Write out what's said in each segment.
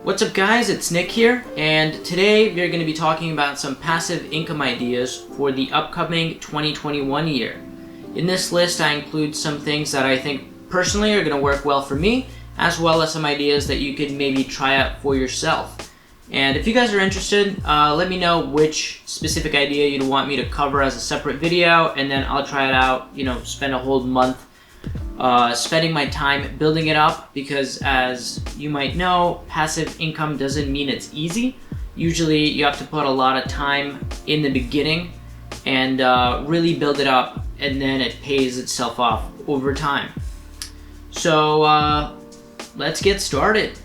What's up guys, it's Nick here, and today we're going to be talking about some passive income ideas for the upcoming 2021 year. In this list I include some things that I think personally are going to work well for me, as well as some ideas that you could maybe try out for yourself. And if you guys are interested, let me know which specific idea you'd want me to cover as a separate video, and then I'll try it out, spend a whole month spending my time building it up, because as you might know, passive income doesn't mean it's easy. Usually you have to put a lot of time in the beginning and really build it up, and then it pays itself off over time. So let's get started.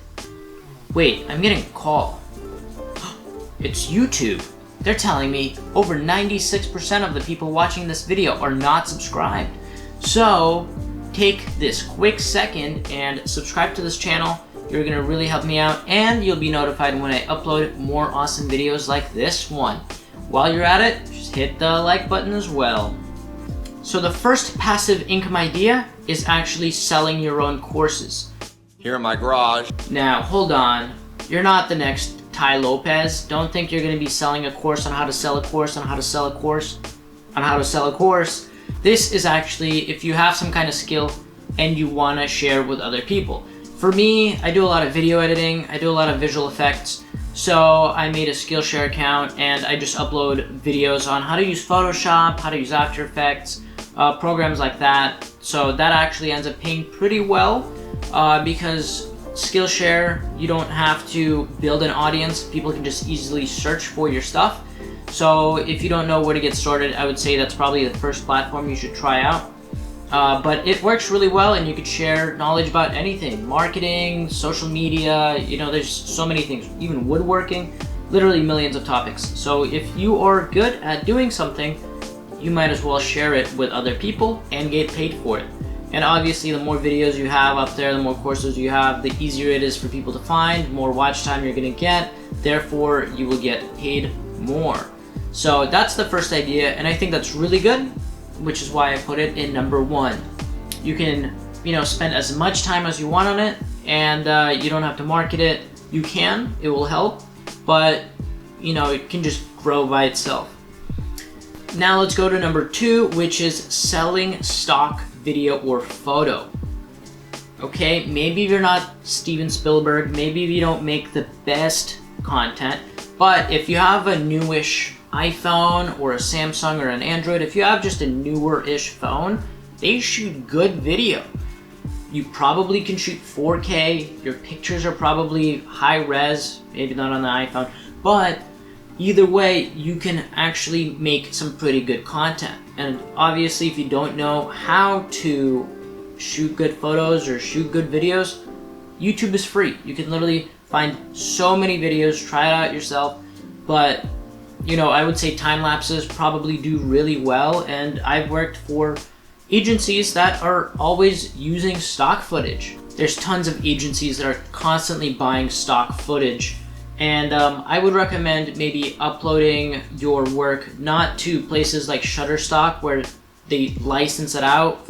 Wait, I'm getting a call. It's YouTube. They're telling me over 96% of the people watching this video are not subscribed. So take this quick second and subscribe to this channel. You're gonna really help me out, and you'll be notified when I upload more awesome videos like this one. While you're at it, just hit the like button as well. So the first passive income idea is actually selling your own courses. Here in my garage. Now, hold on. You're not the next Tai Lopez. Don't think you're gonna be selling a course on how to sell a course on how to sell a course on how to sell a course. This is actually if you have some kind of skill and you want to share with other people. For me, I do a lot of video editing, I do a lot of visual effects, so I made a Skillshare account and I just upload videos on how to use Photoshop, how to use After Effects, programs like that. So that actually ends up paying pretty well because Skillshare, you don't have to build an audience. People can just easily search for your stuff. So if you don't know where to get started, I would say that's probably the first platform you should try out. But it works really well, and you could share knowledge about anything. Marketing, social media, there's so many things. Even woodworking, literally millions of topics. So if you are good at doing something, you might as well share it with other people and get paid for it. And obviously the more videos you have up there, the more courses you have, the easier it is for people to find, the more watch time you're gonna get, therefore you will get paid more. So that's the first idea, and I think that's really good, which is why I put it in number one. You can, spend as much time as you want on it, and you don't have to market it. You can, it will help, but it can just grow by itself. Now let's go to number two, which is selling stock video or photo. Okay, maybe you're not Steven Spielberg, maybe you don't make the best content, but if you have a newish iPhone or a Samsung or an Android, if you have just a newer-ish phone, they shoot good video. You probably can shoot 4K, your pictures are probably high res, maybe not on the iPhone, but either way, you can actually make some pretty good content. And obviously, if you don't know how to shoot good photos or shoot good videos, YouTube is free. You can literally find so many videos, try it out yourself, but I would say time lapses probably do really well, and I've worked for agencies that are always using stock footage. There's tons of agencies that are constantly buying stock footage, and I would recommend maybe uploading your work not to places like Shutterstock where they license it out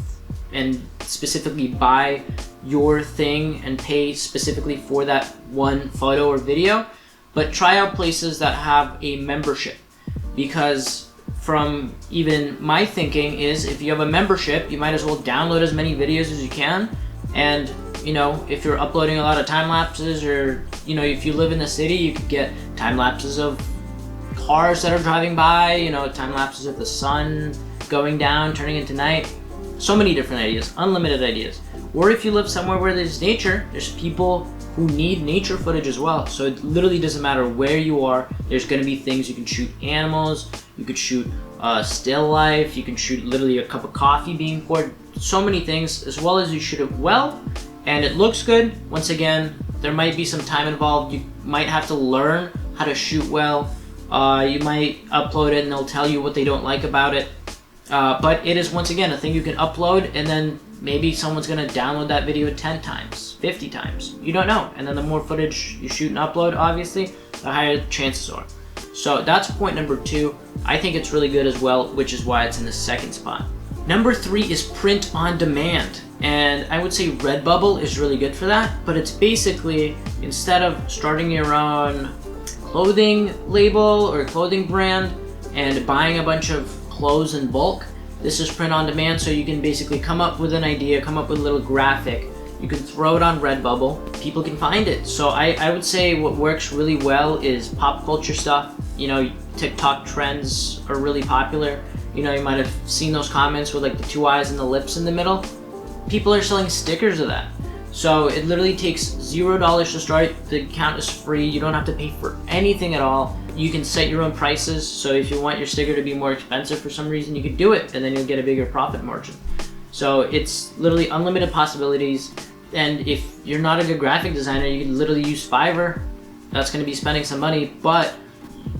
and specifically buy your thing and pay specifically for that one photo or video, but try out places that have a membership, because from even my thinking is if you have a membership, you might as well download as many videos as you can, and if you're uploading a lot of time lapses, or if you live in the city, you could get time lapses of cars that are driving by, time lapses of the sun going down, turning into night. So many different ideas, unlimited ideas. Or if you live somewhere where there's nature, there's people who need nature footage as well. So it literally doesn't matter where you are, there's gonna be things you can shoot. Animals, you could shoot still life, you can shoot literally a cup of coffee being poured, so many things, as well as you shoot it well and it looks good. Once again, there might be some time involved. You might have to learn how to shoot well. You might upload it and they'll tell you what they don't like about it. But it is, once again, a thing you can upload, and then maybe someone's gonna download that video 10 times, 50 times. You don't know. And then the more footage you shoot and upload, obviously, the higher the chances are. So that's point number two. I think it's really good as well, which is why it's in the second spot. Number three is print on demand. And I would say Redbubble is really good for that, but it's basically, instead of starting your own clothing label or clothing brand and buying a bunch of clothes in bulk, this is print on demand, so you can basically come up with an idea, come up with a little graphic, you can throw it on Redbubble, people can find it. So I would say what works really well is pop culture stuff. You know, TikTok trends are really popular. You know, you might have seen those comments with like the 2 eyes and the lips in the middle. People are selling stickers of that. So it literally takes $0 to start. The account is free. You don't have to pay for anything at all. You can set your own prices. So if you want your sticker to be more expensive for some reason, you could do it, and then you'll get a bigger profit margin. So it's literally unlimited possibilities. And if you're not a good graphic designer, you can literally use Fiverr. That's going to be spending some money, but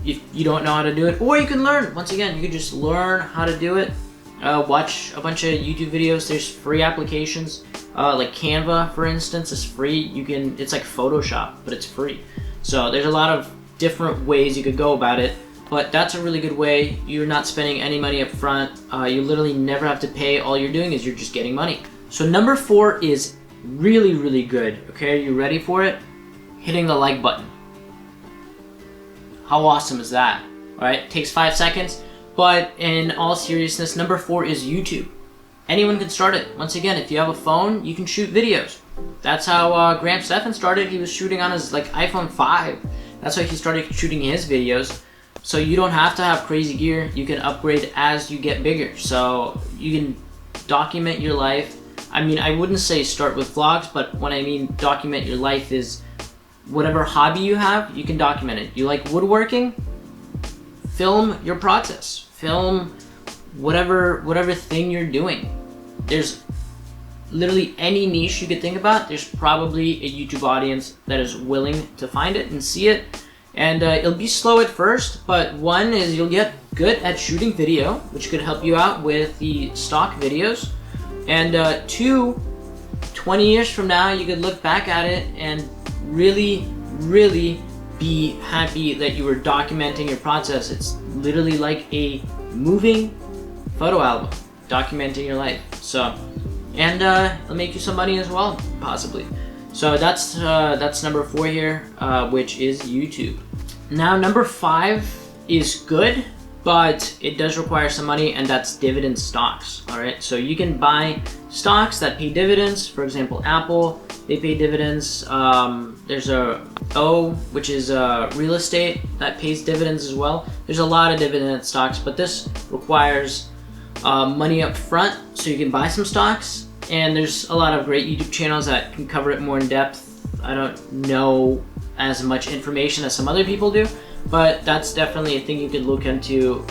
if you don't know how to do it, or you can learn. Once again, you can just learn how to do it. Watch a bunch of YouTube videos. There's free applications, like Canva, for instance, is free. It's like Photoshop, but it's free. So there's a lot of different ways you could go about it, but that's a really good way. You're not spending any money up front. You literally never have to pay. All you're doing is you're just getting money. So number 4 is really, really good. Okay, are you ready for it? Hitting the like button. How awesome is that? All right, it takes 5 seconds, but in all seriousness, number 4 is YouTube. Anyone can start it. Once again, if you have a phone, you can shoot videos. That's how Graham Stephan started. He was shooting on his iPhone 5. That's how he started shooting his videos. So you don't have to have crazy gear. You can upgrade as you get bigger. So you can document your life. I mean, I wouldn't say start with vlogs, but when I mean document your life is whatever hobby you have, you can document it. You like woodworking? Film your process. Film whatever thing you're doing. There's literally any niche you could think about. There's probably a YouTube audience that is willing to find it and see it. And it'll be slow at first, but one is you'll get good at shooting video, which could help you out with the stock videos. And 20 years from now, you could look back at it and really, really be happy that you were documenting your process. It's literally like a moving photo album, documenting your life. So, and it'll make you some money as well, possibly. So that's number 4 here, which is YouTube. Now number 5 is good, but it does require some money, and that's dividend stocks. All right, so you can buy stocks that pay dividends. For example, Apple, they pay dividends. There's O, which is real estate, that pays dividends as well. There's a lot of dividend stocks, but this requires money up front, so you can buy some stocks. And there's a lot of great YouTube channels that can cover it more in depth. I don't know as much information as some other people do, but that's definitely a thing you could look into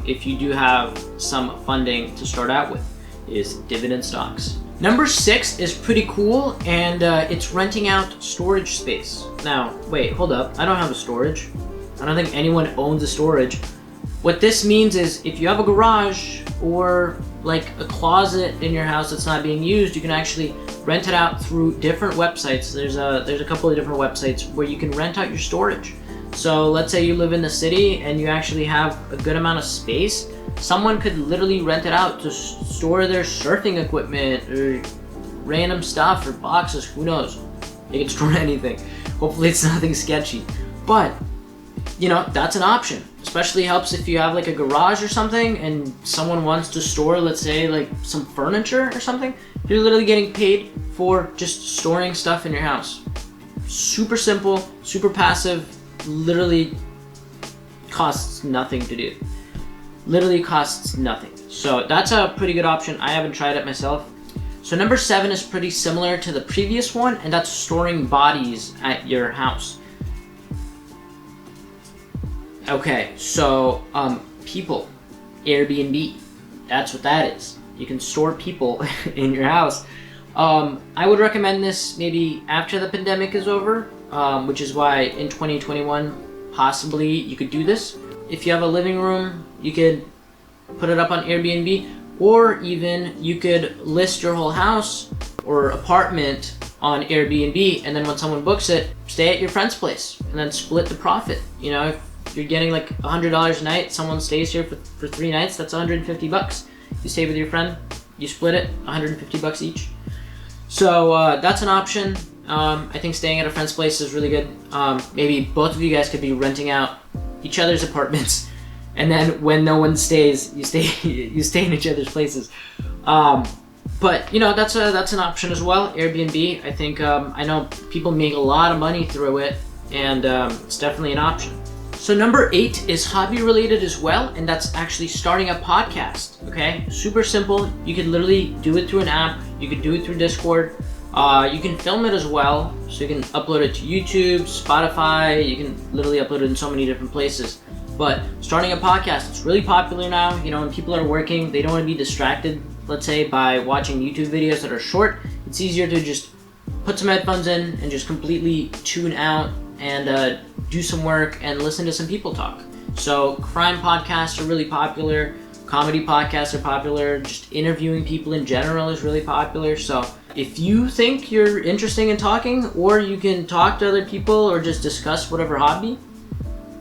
if you do have some funding to start out with, is dividend stocks. Number 6 is pretty cool, and it's renting out storage space. Now, wait, hold up. I don't have a storage. I don't think anyone owns a storage. What this means is if you have a garage or like a closet in your house that's not being used, you can actually rent it out through different websites. There's a couple of different websites where you can rent out your storage. So let's say you live in the city and you actually have a good amount of space. Someone could literally rent it out to store their surfing equipment or random stuff or boxes, who knows. They can store anything. Hopefully it's nothing sketchy. But, you know, that's an option. Especially helps if you have like a garage or something and someone wants to store, let's say, like some furniture or something. You're literally getting paid for just storing stuff in your house. Super simple, super passive, literally costs nothing to do. Literally costs nothing. So that's a pretty good option. I haven't tried it myself. So number 7 is pretty similar to the previous one, and that's storing bodies at your house. Okay, so people, AirBnB, that's what that is. You can store people in your house. I would recommend this maybe after the pandemic is over, which is why in 2021 possibly you could do this. If you have a living room, you could put it up on Airbnb, or even you could list your whole house or apartment on Airbnb, and then when someone books it, stay at your friend's place and then split the profit. You know, if you're getting like $100 a night, someone stays here for 3 nights, that's $150. You stay with your friend, you split it, $150 each. So that's an option. I think staying at a friend's place is really good. Maybe both of you guys could be renting out each other's apartments, and then when no one stays, you stay in each other's places. But you know, that's an option as well. Airbnb. I think I know people make a lot of money through it, and it's definitely an option. So number 8 is hobby related as well, and that's actually starting a podcast. Okay, super simple. You could literally do it through an app. You could do it through Discord. You can film it as well, so you can upload it to YouTube, Spotify. You can literally upload it in so many different places. But starting a podcast, it's really popular now. You know, when people are working, they don't want to be distracted, let's say, by watching YouTube videos that are short. It's easier to just put some headphones in and just completely tune out and do some work and listen to some people talk. So crime podcasts are really popular. Comedy podcasts are popular. Just interviewing people in general is really popular. So if you think you're interested in talking, or you can talk to other people or just discuss whatever hobby,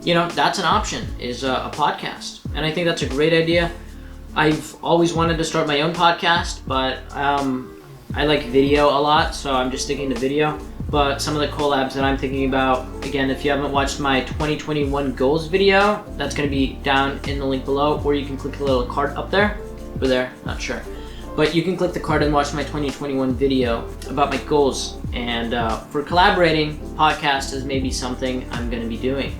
you know, that's an option, is a podcast. And I think that's a great idea. I've always wanted to start my own podcast, but I like video a lot, so I'm just sticking to video. But some of the collabs that I'm thinking about, again, if you haven't watched my 2021 goals video, that's going to be down in the link below, or you can click the little card up there, or there, not sure. But you can click the card and watch my 2021 video about my goals. And for collaborating, podcast is maybe something I'm going to be doing.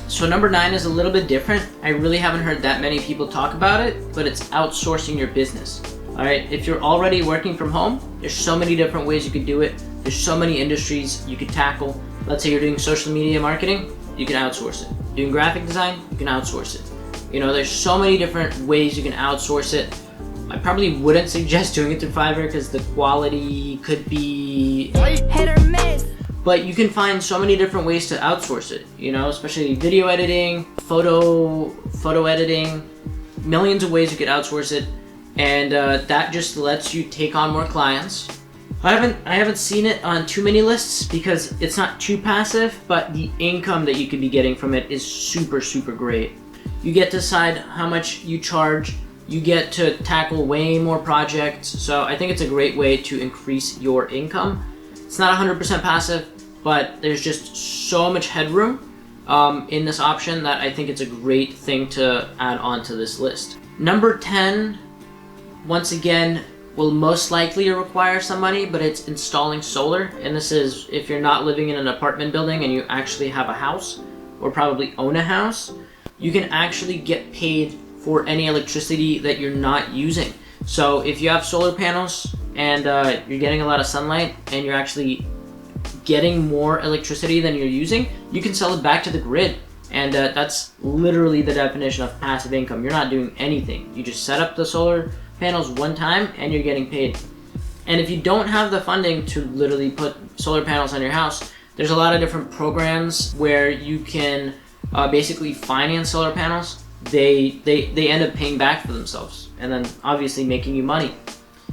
So number 9 is a little bit different. I really haven't heard that many people talk about it, but it's outsourcing your business. All right, if you're already working from home, there's so many different ways you could do it. There's so many industries you could tackle. Let's say you're doing social media marketing, you can outsource it. Doing graphic design, you can outsource it. You know, there's so many different ways you can outsource it. I probably wouldn't suggest doing it through Fiverr because the quality could be hit or miss. But you can find so many different ways to outsource it, you know, especially video editing, photo editing, millions of ways you could outsource it. And that just lets you take on more clients. I haven't seen it on too many lists because it's not too passive, but the income that you could be getting from it is super, super great. You get to decide how much you charge. You get to tackle way more projects. So I think it's a great way to increase your income. It's not 100% passive, but there's just so much headroom in this option that I think it's a great thing to add on to this list. Number 10, once again, will most likely require some money, but it's installing solar. And this is if you're not living in an apartment building and you actually have a house or probably own a house, you can actually get paid for any electricity that you're not using. So if you have solar panels and you're getting a lot of sunlight and you're actually getting more electricity than you're using, you can sell it back to the grid. And that's literally the definition of passive income. You're not doing anything. You just set up the solar panels one time and you're getting paid. And if you don't have the funding to literally put solar panels on your house, there's a lot of different programs where you can basically finance solar panels. They end up paying back for themselves and then obviously making you money.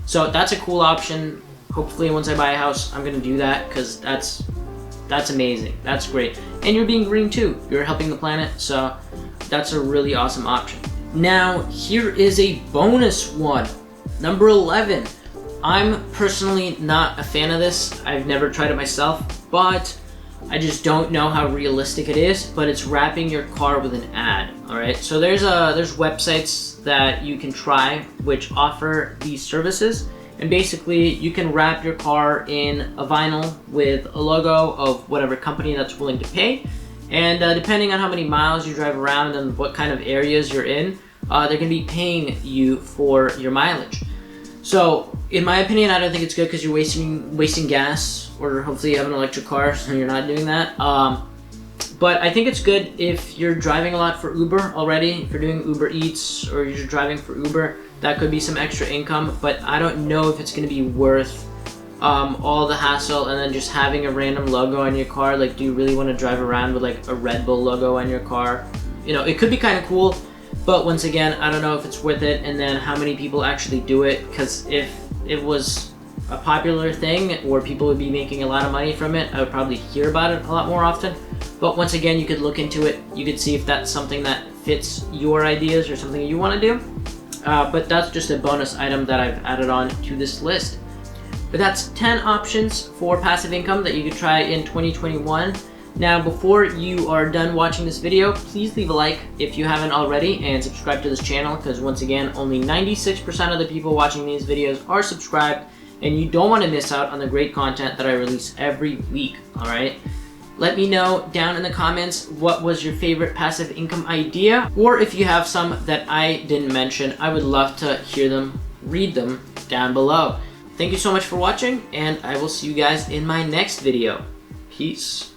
So that's a cool option. Hopefully once I buy a house, I'm gonna do that because that's amazing. That's great. And you're being green too. You're helping the planet, so that's a really awesome option. Now, here is a bonus one. Number 11. I'm personally not a fan of this. I've never tried it myself, but I just don't know how realistic it is, but it's wrapping your car with an ad, all right? So there's websites that you can try which offer these services, and basically you can wrap your car in a vinyl with a logo of whatever company that's willing to pay. And depending on how many miles you drive around and what kind of areas you're in, they're going to be paying you for your mileage. So, in my opinion, I don't think it's good because you're wasting gas, or hopefully you have an electric car, so you're not doing that. But I think it's good if you're driving a lot for Uber already, if you're doing Uber Eats, or you're driving for Uber, that could be some extra income, but I don't know if it's going to be worth all the hassle and then just having a random logo on your car. Like, do you really want to drive around with like a Red Bull logo on your car? You know, it could be kind of cool, but once again, I don't know if it's worth it, and then how many people actually do it, because if it was a popular thing or people would be making a lot of money from it, I would probably hear about it a lot more often. But once again, you could look into it. You could see if that's something that fits your ideas or something you want to do. But that's just a bonus item that I've added on to this list. But that's 10 options for passive income that you could try in 2021. Now, before you are done watching this video, please leave a like if you haven't already and subscribe to this channel, because once again, only 96% of the people watching these videos are subscribed, and you don't want to miss out on the great content that I release every week, all right? Let me know down in the comments what was your favorite passive income idea, or if you have some that I didn't mention, I would love to hear them, read them down below. Thank you so much for watching, and I will see you guys in my next video. Peace.